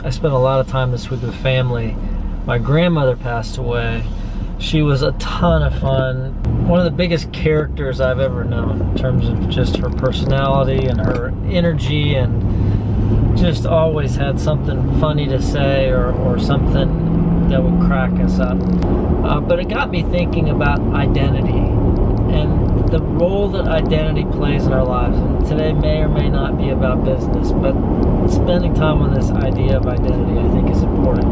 I spent a lot of time this week with family. My grandmother passed away. She was a ton of fun. One of the biggest characters I've ever known in terms of just her personality and her energy, and just always had something funny to say or something that would crack us up. But it got me thinking about identity and the role that identity plays in our lives. And today may or may not be about business, but spending time on this idea of identity I think is important.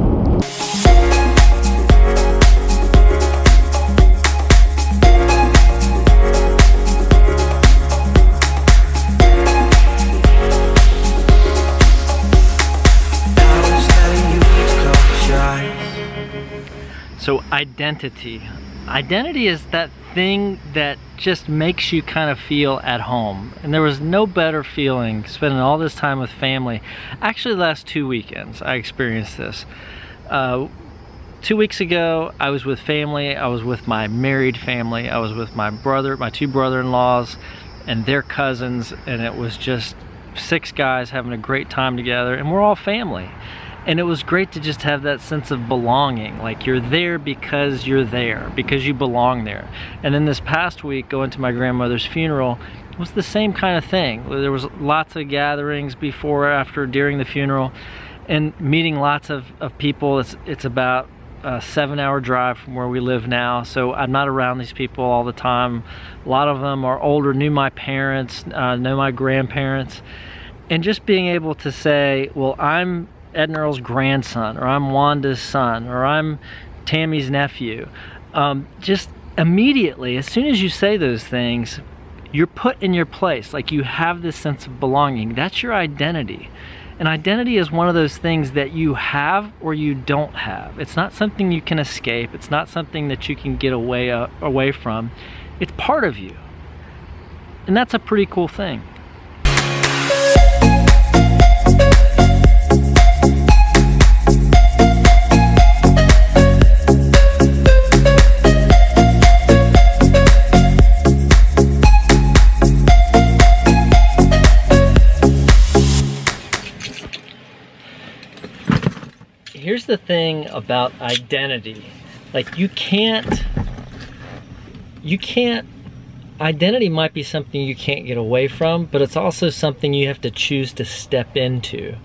So identity. Identity is that thing that just makes you kind of feel at home. And there was no better feeling spending all this time with family. Actually, the last 2 weekends I experienced this. 2 weeks ago, I was with family. I was with my married family. I was with my two brother-in-laws and their cousins, and it was just 6 guys having a great time together, and we're all family. And it was great to just have that sense of belonging, like you're there because you're there, because you belong there. And then this past week, going to my grandmother's funeral was the same kind of thing. There was lots of gatherings before, after, during the funeral, and meeting lots of people. It's about a 7-hour drive from where we live now, so I'm not around these people all the time. A lot of them are older, knew my parents, know my grandparents. And just being able to say, well, I'm Ed and Earl's grandson, or I'm Wanda's son, or I'm Tammy's nephew. Just immediately, as soon as you say those things, you're put in your place. Like, you have this sense of belonging. That's your identity. And identity is one of those things that you have or you don't have. It's not something you can escape. It's not something that you can get away from. It's part of you. And that's a pretty cool thing. Here's the thing about identity. Like, you can't, identity might be something you can't get away from, but it's also something you have to choose to step into.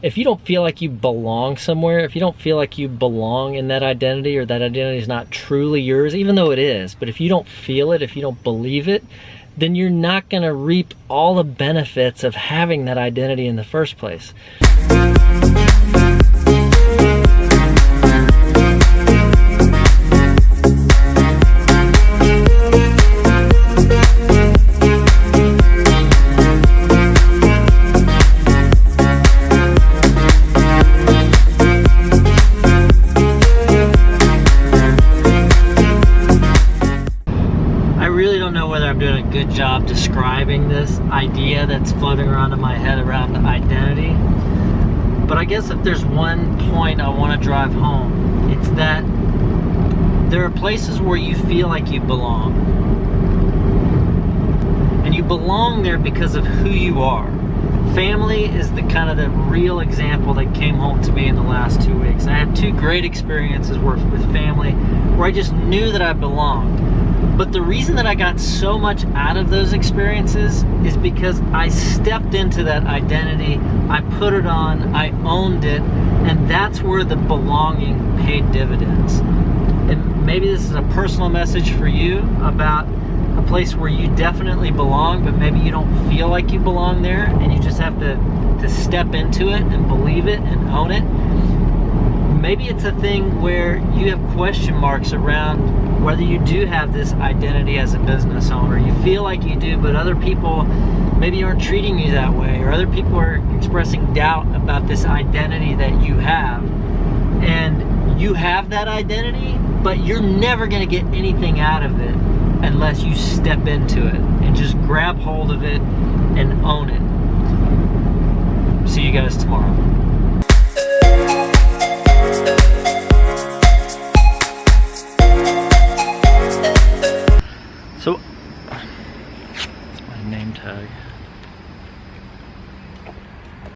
If you don't feel like you belong somewhere, if you don't feel like you belong in that identity, or that identity is not truly yours, even though it is, but if you don't feel it, if you don't believe it, then you're not gonna reap all the benefits of having that identity in the first place. Doing a good job describing this idea that's floating around in my head around identity. But I guess if there's one point I want to drive home, it's that there are places where you feel like you belong. And you belong there because of who you are. Family is the kind of the real example that came home to me in the last 2 weeks. I had 2 great experiences with family where I just knew that I belonged. But the reason that I got so much out of those experiences is because I stepped into that identity, I put it on, I owned it, and that's where the belonging paid dividends. And maybe this is a personal message for you about a place where you definitely belong, but maybe you don't feel like you belong there, and you just have to step into it and believe it and own it. Maybe it's a thing where you have question marks around whether you do have this identity as a business owner. You feel like you do, but other people maybe aren't treating you that way, or other people are expressing doubt about this identity that you have. And you have that identity, but you're never gonna get anything out of it unless you step into it and just grab hold of it and own it. See you guys tomorrow.